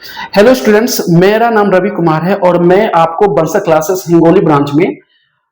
Hello students, मेरा नाम रवि कुमार है और मैं आपको बरसा क्लासेस हिंगोली ब्रांच में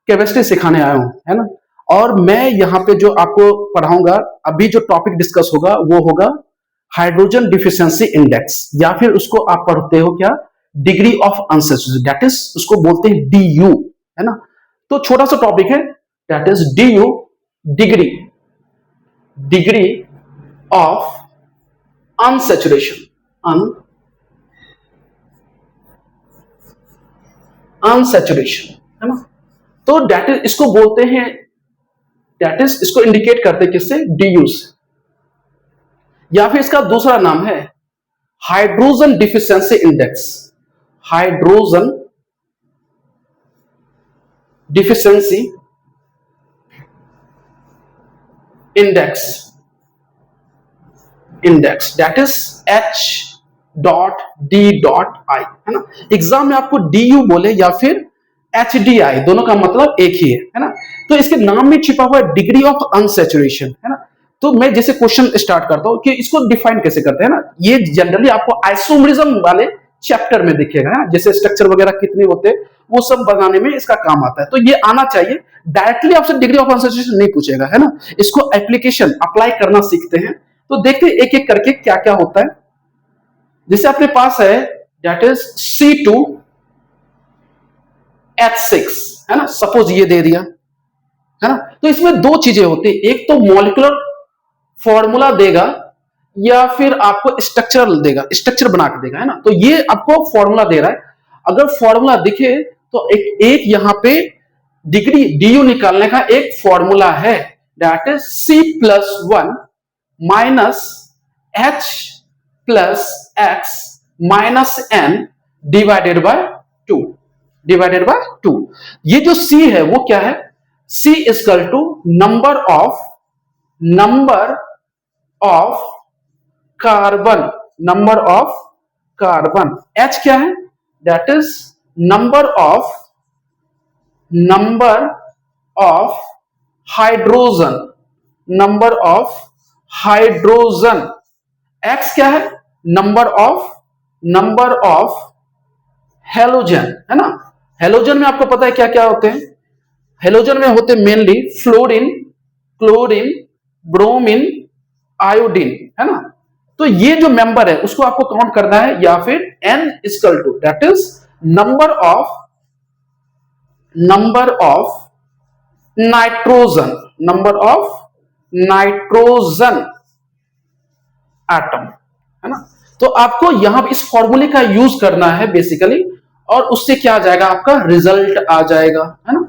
केमिस्ट्री सिखाने आया हूं, है ना। और मैं यहाँ पे जो आपको पढ़ाऊंगा, अभी जो टॉपिक डिस्कस होगा वो होगा हाइड्रोजन डिफिशियंसी इंडेक्स, या फिर उसको आप पढ़ते हो क्या, degree of unsaturation, that is उसको बोलते हैं DU, है ना। तो छोटा सा टॉपिक है, that is DU, degree degree of unsaturation, unsaturation, है ना। तो डेट इज इसको बोलते हैं, डेट इज इसको इंडिकेट करते हैं किससे, DU से। या फिर इसका दूसरा नाम है hydrogen deficiency index, hydrogen deficiency index, that is H.D.I, है ना। एग्जाम में आपको DU बोले या फिर HDI, दोनों का मतलब एक ही है ना। तो इसके नाम में छिपा हुआ डिग्री ऑफ अनसैचुरेशन, है ना। तो मैं जैसे क्वेश्चन स्टार्ट करता हूं कि इसको डिफाइन कैसे करते हैं ना, ये जनरली आपको आइसोमरिज्म वाले चैप्टर में दिखेगा, है ना। जैसे स्ट्रक्चर वगैरह कितने होते हैं वो सब बनाने में इसका काम आता है, तो ये आना चाहिए। डायरेक्टली आपसे डिग्री ऑफ अनसैचुरेशन नहीं पूछेगा, है ना। इसको एप्लीकेशन अप्लाई करना सीखते हैं, तो देखते हैं एक एक करके क्या क्या होता है। जैसे अपने पास है दैट इज C2H6, है ना, सपोज ये दे दिया, है ना। तो इसमें दो चीजें होती है, एक तो मॉलिक्यूलर फॉर्मूला देगा या फिर आपको स्ट्रक्चरल देगा, स्ट्रक्चर बना के देगा, है ना। तो ये आपको फॉर्मूला दे रहा है, अगर फॉर्मूला दिखे तो एक यहां पे डिग्री DU निकालने का एक फॉर्मूला है, that is C+1 minus H plus X minus N divided by 2, ये जो C है वो क्या है, C equal to number of carbon, H क्या है, that is number of hydrogen, X क्या है, नंबर ऑफ हेलोजन, है ना। हेलोजन में आपको पता है क्या क्या होते हैं, हेलोजन में होते mainly fluorine, chlorine, bromine, iodine, है ना। तो ये जो मेंबर है उसको आपको काउंट करना है, या फिर N equal to that is number of nitrogen atom, है ना। तो आपको यहां पे इस फॉर्मूले का यूज करना है बेसिकली, और उससे क्या आ जाएगा, आपका रिजल्ट आ जाएगा, है ना।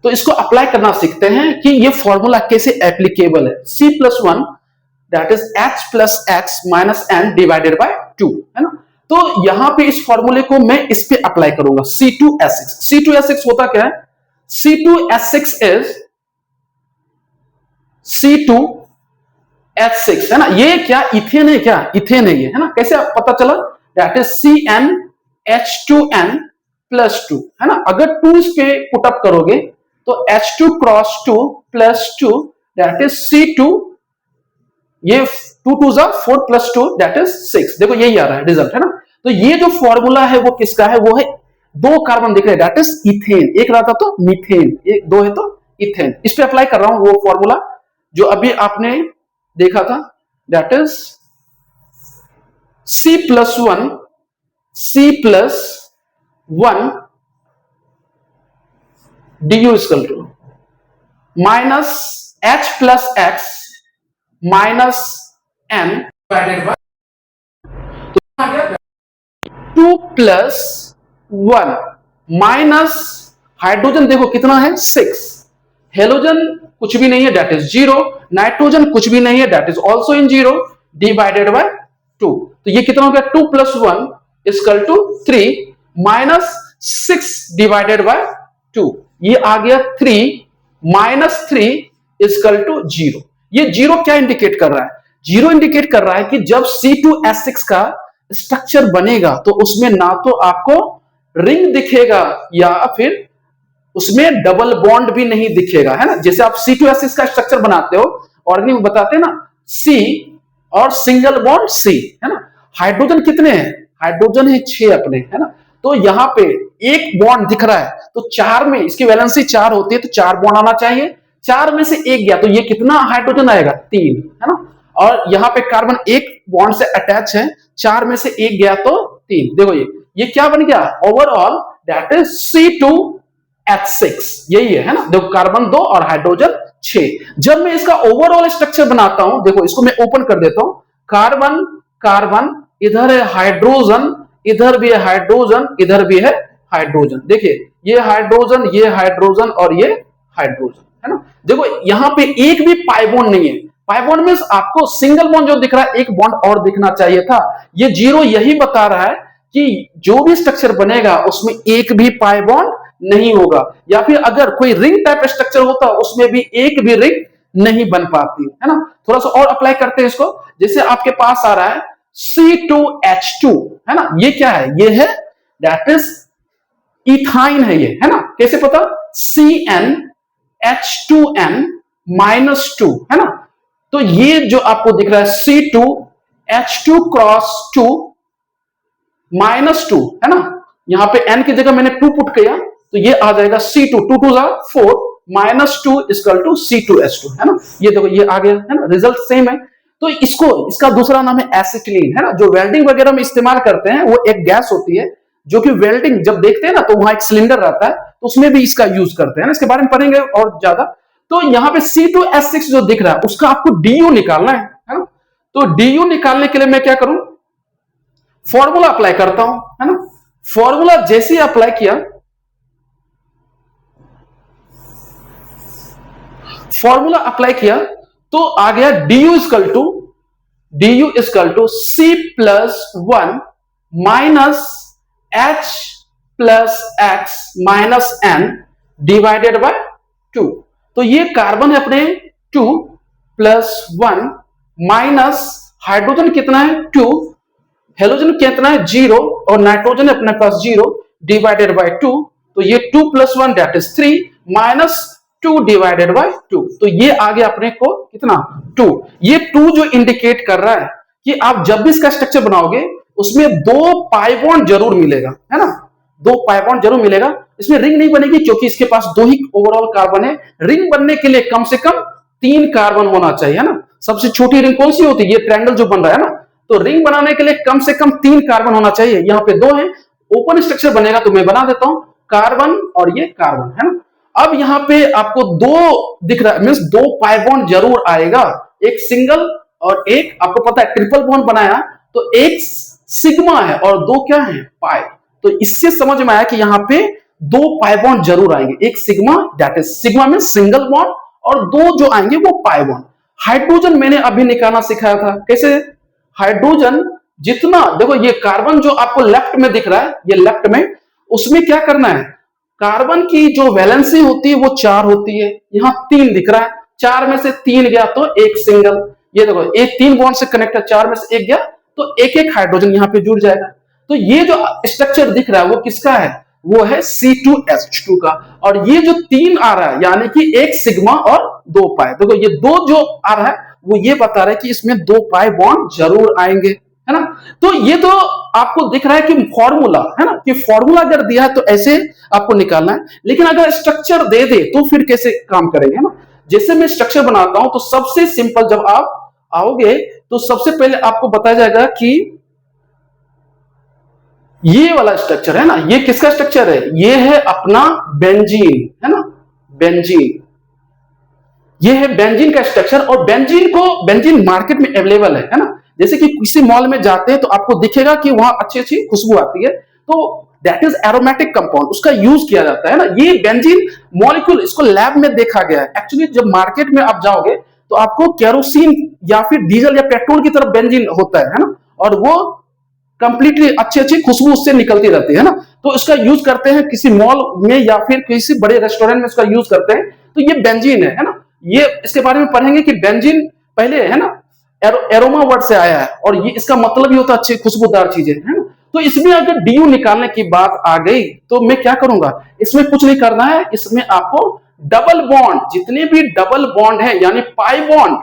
तो इसको अप्लाई करना सीखते हैं कि ये फॉर्मूला कैसे एप्लीकेबल है। C+1 that is H plus X minus N divided by 2, है ना। तो यहां पे इस फॉर्मूले को मैं इस पे अप्लाई करूंगा, C2H6 होता क्या है, C2H6 इज C2H6, है ना। ये क्या इथेन है, क्या इथेन है ये, है ना। कैसे पता चला, दैट इज CnH2n प्लस 2, है ना। अगर 2 इस पे पुटअप करोगे तो H2 cross 2 plus 2 that is C2, ये 2 2 जा 4 प्लस 2 दैट इज 6, देखो यही आ रहा है रिजल्ट, है ना। तो ये जो फॉर्मूला है वो किसका है, वो है दो कार्बन दिख रहे हैं, दैट इज इथेन, एक रहता तो मीथेन, एक दो है तो इथेन। इस पे अप्लाई कर रहा हूं वो फॉर्मूला जो अभी आपने देखा था, that is C+1 DU equal to minus H plus X minus N divided by 2 plus 1 minus hydrogen देखो कितना है 6, हेलोजन कुछ भी नहीं है दैट इज 0, नाइट्रोजन कुछ भी नहीं है that is also in 0 divided by 2। तो ये कितना हो गया, 2 plus 1 equal to 3 minus 6 divided by 2, ये आ गया 3 माइनस 3 इक्वल टू 0। ये 0 क्या इंडिकेट कर रहा है, 0 इंडिकेट कर रहा है कि जब C2H6 का स्ट्रक्चर बनेगा तो उसमें ना तो आपको रिंग दिखेगा या फिर उसमें डबल बॉन्ड भी नहीं दिखेगा, है ना। जैसे आप C2H6 का स्ट्रक्चर बनाते हो, ऑर्गेनिक में बताते हैं ना, C और सिंगल बॉन्ड C, है ना। हाइड्रोजन कितने हैं, हाइड्रोजन है 6 अपने, है ना। तो यहाँ पे एक बॉन्ड दिख रहा है, तो 4 में इसकी वैलेंसी 4 होती है, तो 4 बॉन्ड आना चाहिए। 4 में से एक गया तो ये कितना हाइड्रोजन आएगा, 3, है ना। और यहाँ पे कार्बन एक बॉन्ड से अटैच है, 4 में से एक गया तो 3। देखो ये क्या बन गया, ओवरऑल दैट इज C2H6, यही है ना। देखो कार्बन 2 और हाइड्रोजन 6। जब मैं इसका ओवरऑल स्ट्रक्चर बनाता हूं, देखो इसको मैं ओपन कर देता हूं, कार्बन कार्बन, इधर है हाइड्रोजन, इधर भी है हाइड्रोजन, इधर भी है हाइड्रोजन। देखिए ये हाइड्रोजन, ये हाइड्रोजन और ये हाइड्रोजन, है ना। देखो यहां पे एक भी पाई बॉन्ड नहीं है। पाई बॉन्ड मींस आपको सिंगल बॉन्ड जो दिख रहा है, एक बॉन्ड और दिखना चाहिए था। ये 0 यही बता रहा है कि जो भी स्ट्रक्चर बनेगा उसमें एक भी पाई बॉन्ड नहीं होगा, या फिर अगर कोई रिंग टाइप स्ट्रक्चर होता उसमें भी एक भी रिंग नहीं बन पाती, है ना। थोड़ा सा और अप्लाई करते हैं इसको। जैसे आपके पास आ रहा है C2H2, है ना। ये क्या है, ये है दैट इज इथाइन है ये, है ना। कैसे पता, CnH2n-2, है ना। तो ये जो आपको दिख रहा है C2H2 क्रॉस 2 -2, है ना। यहां पे n की जगह मैंने 2 पुट किया, तो ये आ जाएगा C2, 2 2 4 -2 इक्वल टू C2H2, है ना। ये देखो ये आ गया, है ना, रिजल्ट सेम है। तो इसका दूसरा नाम है एसिटिलीन, है ना। जो वेल्डिंग वगैरह में इस्तेमाल करते हैं, वो एक गैस होती है जो कि वेल्डिंग जब देखते हैं ना, तो वहां एक सिलेंडर रहता है, तो उसमें भी इसका यूज करते हैं ना। इसके बारे में पढ़ेंगे और ज्यादा। तो यहाँ पे C2H6 जो दिख रहा है, उसका आपको DU निकालना है ना। तो DU निकालने के लिए मैं क्या करूं, फॉर्मूला अप्लाई करता हूं, है ना। फॉर्मूला जैसे ही अप्लाई किया, फॉर्मूला अप्लाई किया तो आ गया DU equal to C+1 minus H plus X minus N divided by 2। तो ये कार्बन है अपने 2 + 1 माइनस हाइड्रोजन कितना है 2, हेलोजन कितना है 0 और नाइट्रोजन अपने पास 0 डिवाइडेड बाय 2। तो ये 2 + 1 that is 3 minus 2 divided by 2। तो ये आ गया अपने को कितना 2। ये 2 जो इंडिकेट कर रहा है कि आप जब भी इसका स्ट्रक्चर बनाओगे उसमें 2 पाई बॉन्ड जरूर मिलेगा, है ना। 2 पाई बॉन्ड जरूर मिलेगा। इसमें रिंग नहीं बनेगी क्योंकि इसके पास 2 ही ओवरऑल कार्बन है। रिंग बनने के लिए कम से कम 3 कार्बन होना चाहिए, है ना। सबसे छोटी रिंग कौन सी होती है, ये ट्रायंगल जो बन रहा है ना। तो रिंग बनाने के लिए कम से कम 3 कार्बन होना चाहिए। यहाँ पे 2 है। ओपन स्ट्रक्चर बनेगा तो मैं बना देता हूं, कार्बन और ये कार्बन, है ना। अब यहाँ पे आपको 2 दिख रहा है, मींस 2 पाई बॉन्ड जरूर आएगा, एक सिंगल और एक आपको पता है ट्रिपल बॉन्ड बनाया तो एक सिग्मा है और 2 क्या है पाई। तो इससे समझ में आया कि यहाँ पे 2 पाई बॉन्ड जरूर आएंगे, एक सिग्मा दैट इज सिग्मा में सिंगल बॉन्ड और 2 जो आएंगे वो पाई बॉन्ड। हाइड्रोजन मैंने अभी निकालना सिखाया था, कैसे हाइड्रोजन जितना, देखो ये कार्बन जो आपको लेफ्ट में दिख रहा है, ये लेफ्ट में, उसमें क्या करना है, कार्बन की जो वैलेंसी होती है वो 4 होती है, यहाँ 3 दिख रहा है, 4 में से 3 गया तो एक सिंगल। ये देखो एक 3 बॉन्ड से कनेक्ट है, 4 में से एक गया तो एक एक हाइड्रोजन यहाँ पे जुड़ जाएगा। तो ये जो स्ट्रक्चर दिख रहा है वो किसका है, वो है C2H2 का। और ये जो 3 आ रहा है यानी कि एक सिग्मा और 2 पाई। देखो ये 2 जो आ रहा है वो ये बता रहा है कि इसमें 2 पाई बॉन्ड जरूर आएंगे, है ना। तो ये तो आपको दिख रहा है कि फॉर्मूला, है ना, कि फॉर्मूला अगर दिया है तो ऐसे आपको निकालना है। लेकिन अगर स्ट्रक्चर दे दे तो फिर कैसे काम करेंगे, है ना। जैसे मैं स्ट्रक्चर बनाता हूं तो सबसे सिंपल, जब आप आओगे तो सबसे पहले आपको बताया जाएगा कि ये वाला स्ट्रक्चर है ना, ये किसका स्ट्रक्चर है, ये है अपना बेंजीन, है ना, बेंजीन। ये है बेंजीन का स्ट्रक्चर। और बेंजीन मार्केट में अवेलेबल है ना। जैसे कि किसी मॉल में जाते हैं तो आपको दिखेगा कि वहां अच्छी अच्छी खुशबू आती है, तो दैट इज एरोमेटिक कंपाउंड, उसका यूज किया जाता है ना। ये बेंजीन मॉलिक्यूल, इसको लैब में देखा गया है। एक्चुअली जब मार्केट में आप जाओगे तो आपको केरोसिन या फिर डीजल या पेट्रोल की तरफ बेंजीन होता है ना, और वो कंप्लीटली अच्छी अच्छी खुशबू उससे निकलती रहती है ना। तो इसका यूज करते हैं किसी मॉल में या फिर किसी बड़े रेस्टोरेंट में इसका यूज करते हैं। तो ये बेंजीन है ना। ये इसके बारे में पढ़ेंगे कि बेंजीन पहले है ना एरोमा वर्ड से आया है और ये इसका मतलब ही होता है अच्छी खुशबूदार चीजें, है ना। तो इसमें अगर डीयू निकालने की बात आ गई तो मैं क्या करूंगा, इसमें कुछ नहीं करना है। इसमें आपको डबल बॉन्ड, जितने भी डबल बॉन्ड है यानी पाई बॉन्ड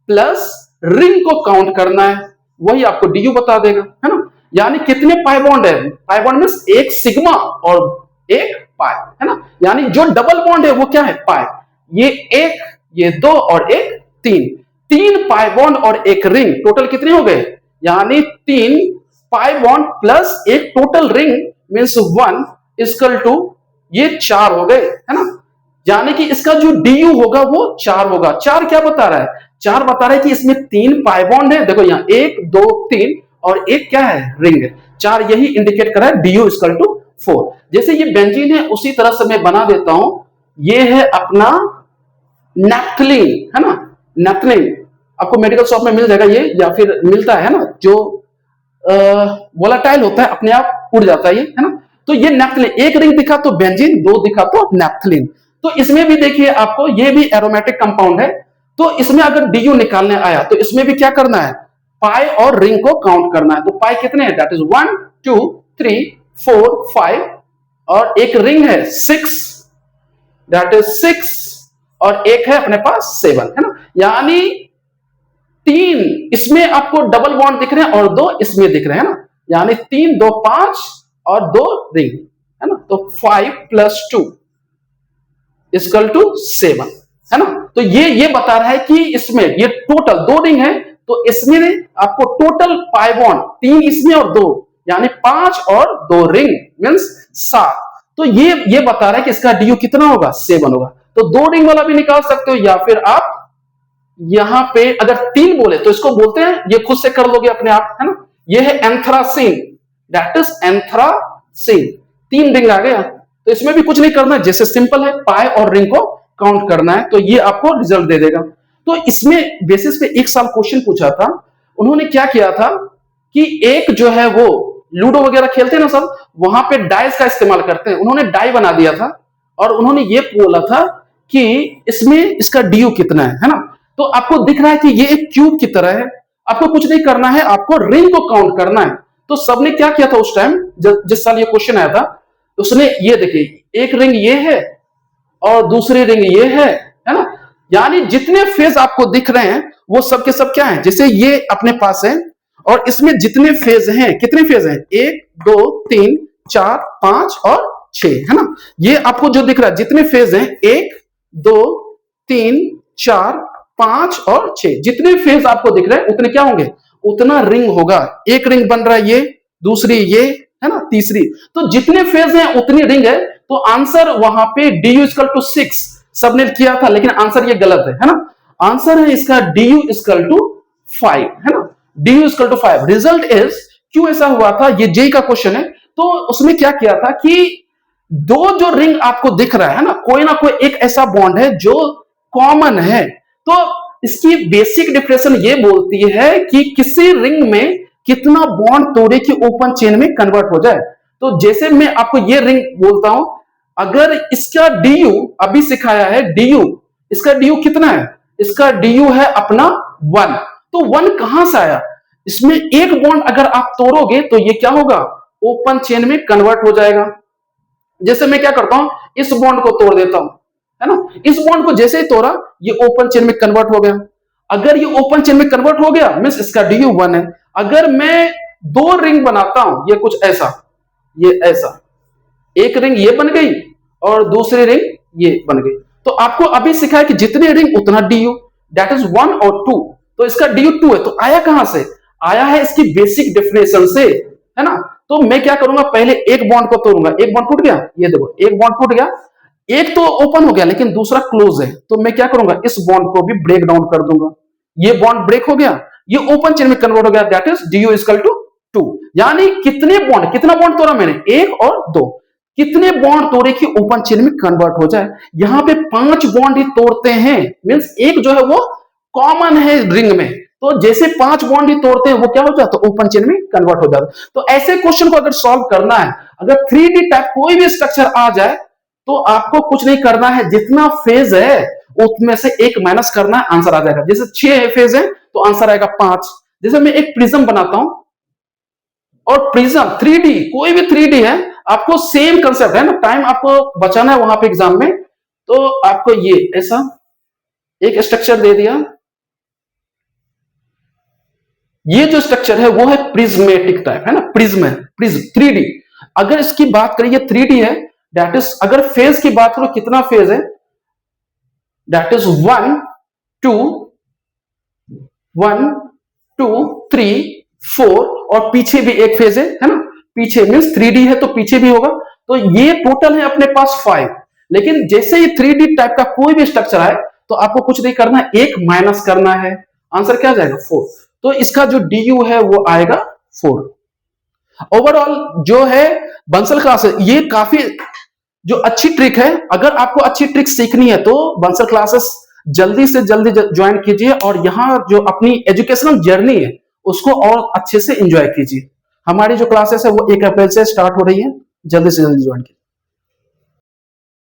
प्लस रिंग को काउंट करना है, वही आपको डीयू बता देगा, है ना। यानी कितने पाई बॉन्ड है? पाई बॉन्ड मीन्स एक सिग्मा और एक पाई, है ना। यानी जो डबल बॉन्ड है वो क्या है? पाई। ये एक, ये दो और एक तीन, तीन पाई बॉन्ड और एक रिंग, टोटल कितने हो गए? यानी तीन पाई बॉन्ड प्लस एक total ring means 1 equal to ये 4 हो गए, है ना। यानी कि इसका जो डी होगा वो 4 होगा। 4 क्या बता रहा है? 4 बता रहा है कि इसमें तीन पाई बॉन्ड है, देखो यहाँ 1 2 3 और एक क्या है? रिंग है। 4 यही इंडिकेट कर रहा है डी इक्वल टू 4। जैसे ये बेंजीन है उसी तरह से मैं बना देता हूं, ये है अपना नैप्थलीन, है ना। नैप्थलीन आपको मेडिकल शॉप में मिल जाएगा ये, या फिर मिलता है ना, जो वोलाटाइल होता है, अपने आप उड़ जाता है ये, है ना। तो ये नैप्थलीन, एक रिंग दिखा तो बेंजीन, दो दिखा तो नैप्थलीन। तो इसमें भी देखिए आपको, ये भी एरोमेटिक कंपाउंड है। तो इसमें अगर डीयू निकालने आया तो इसमें भी क्या करना है? पाई और रिंग को काउंट करना है। तो पाई कितने हैं? दैट इज 1 2 3 4 5 और एक रिंग है 6, दैट इज 6 और एक है अपने पास 7, है ना। यानी तीन इसमें आपको डबल बॉन्ड दिख रहे हैं और दो इसमें दिख रहे हैं ना। यानी 3 2 5 और 2 रिंग, है ना। तो 5 + 2 इक्वल टू 7, है ना। तो ये बता रहा है कि इसमें ये टोटल 2 रिंग है, तो इसमें आपको टोटल पाई बॉन्ड 3 इसमें और 2, यानी 5 और 2 रिंग मीन्स 7। तो ये बता रहा है कि इसका डी कितना होगा? 7 होगा। तो 2 रिंग वाला भी निकाल सकते हो, या फिर आप यहां पे अगर 3 बोले तो इसको बोलते हैं, ये खुद से कर लोगे अपने आप, है ना। ये है anthracene, that is anthracene. 3 ring आ गया, तो इसमें भी कुछ नहीं करना है, जैसे सिंपल है, पाई और रिंग को काउंट करना है, तो ये आपको रिजल्ट दे देगा। तो इसमें बेसिस पे एक साल क्वेश्चन पूछा था, उन्होंने क्या किया था कि एक जो है वो लूडो वगैरह खेलते हैं ना सब, वहां पे डाइस का इस्तेमाल करते हैं, उन्होंने डाई बना दिया था और उन्होंने ये बोला था कि इसमें इसका डी कितना है ना। तो आपको दिख रहा है कि ये एक क्यूब की तरह है, आपको कुछ नहीं करना है, आपको रिंग को काउंट करना है। तो सबने क्या किया था उस टाइम, जिस साल ये क्वेश्चन आया था, उसने ये देखिए, एक रिंग ये है और दूसरी रिंग ये है ना। यानी जितने फेज आपको दिख रहे हैं वो सब के सब क्या है? जैसे ये अपने पास है और इसमें जितने फेज हैं, कितने फेज हैं? 1 2 3 4 5 और 6, है ना। ये आपको जो दिख रहा है जितने फेज हैं, 1 2 3 4 5 और 6, जितने फेज आपको दिख रहे हैं उतने क्या होंगे? उतना रिंग होगा। एक रिंग बन रहा है ये, दूसरी ये, है ना, तीसरी। तो जितने फेज हैं उतनी रिंग है। तो आंसर वहां पे डी यू इक्वल टू 6 सबने किया था, लेकिन आंसर ये गलत है ना। आंसर है इसका डी यू इक्वल टू 5, है ना। D U equal to 5। Result is, क्यों ऐसा हुआ था, ये जेई का क्वेश्चन है। तो उसमें क्या किया था कि दो जो रिंग आपको दिख रहा है ना कोई एक ऐसा बॉन्ड है जो कॉमन है। तो इसकी बेसिक डिफिनेशन ये बोलती है कि किसी रिंग में कितना बॉन्ड तोड़े कि ओपन चेन में कन्वर्ट हो जाए। तो जैसे मैं आपको ये रिंग बोलता हूं, अगर इसका डीयू अभी सिखाया है डीयू, इसका डीयू कितना है? इसका डीयू है अपना 1। तो 1 कहां से आया? इसमें एक बॉन्ड अगर आप तोड़ोगे तो ये क्या होगा? ओपन चेन में कन्वर्ट हो जाएगा। जैसे मैं क्या करता हूं, इस बॉन्ड को तोड़ देता हूं, है ना। इस बॉन्ड को जैसे ही तोड़ा ये ओपन चेन में कन्वर्ट हो गया। अगर ये ओपन चेन में कन्वर्ट हो गया मींस इसका डीयू 1 है। अगर मैं 2 रिंग बनाता हूं, ये कुछ ऐसा, ये ऐसा, एक रिंग ये बन गई और दूसरी रिंग ये बन गई। तो आपको अभी सिखाया कि जितने रिंग उतना डीयू, दैट इज 1 और 2। तो इसका डीयू 2 है। तो आया कहां से? आया है इसकी बेसिक डेफिनेशन से, है ना। तो मैं क्या करूंगा, पहले एक बॉन्ड को तोड़ूंगा। एक बॉन्ड टूट गया, ये देखो एक बॉन्ड टूट गया, एक तो ओपन हो गया लेकिन दूसरा क्लोज है। तो मैं क्या करूंगा, इस बॉन्ड को भी ब्रेक डाउन कर दूंगा। ये बॉन्ड ब्रेक हो गया, ये ओपन चेन में कन्वर्ट हो गया, that is D U equal to 2। यानी कितने बॉन्ड, कितना बॉन्ड तोड़ा मैंने? 1 और 2। कितने बॉन्ड तोड़े कि ओपन चेन में कन्वर्ट हो जाए? यहां पे 5 बॉन्ड ही तोड़ते हैं, मींस एक जो है वो कॉमन है रिंग में। तो जैसे 5 बॉन्ड ही तोड़ते हैं वो क्या हो जाता है? ओपन चेन में कन्वर्ट हो जाता है। तो ऐसे क्वेश्चन को अगर सॉल्व करना है, अगर 3D टाइप कोई भी स्ट्रक्चर आ जाए तो आपको कुछ नहीं करना है, जितना फेज है उसमें से एक माइनस करना है, आंसर आ जाएगा। जैसे 6 फेज है तो आंसर आएगा 5। जैसे मैं एक प्रिज्म बनाता हूं और प्रिज्म 3D, कोई भी 3D है, आपको सेम कंसेप्ट है ना, टाइम आपको बचाना है वहां पे एग्जाम में। तो आपको ये ऐसा एक स्ट्रक्चर दे दिया, ये जो स्ट्रक्चर है वो है प्रिज्मेटिक टाइप, है ना, प्रिज्म है, प्रिज्म 3D। अगर इसकी बात करें ये 3D है, दैट इज, अगर फेज की बात करो कितना फेज है, दैट इज 1 2 1 2 3 4, और पीछे भी एक फेज है ना, पीछे मीन्स 3D है तो पीछे भी होगा, तो ये टोटल है अपने पास 5। लेकिन जैसे ही 3D टाइप का कोई भी स्ट्रक्चर आए तो आपको कुछ नहीं करना है, एक माइनस करना है, आंसर क्या जाएगा 4। तो इसका जो डी है वो आएगा 4। ओवरऑल जो है बंसल क्लासेस, ये काफी जो अच्छी ट्रिक है, अगर आपको अच्छी ट्रिक सीखनी है तो बंसल क्लासेस जल्दी से जल्दी ज्वाइन कीजिए, और यहाँ जो अपनी एजुकेशनल जर्नी है उसको और अच्छे से एंजॉय कीजिए। हमारी जो क्लासेस है वो 1 अप्रैल से स्टार्ट हो रही है, जल्दी से जल्दी ज्वाइन कीजिए।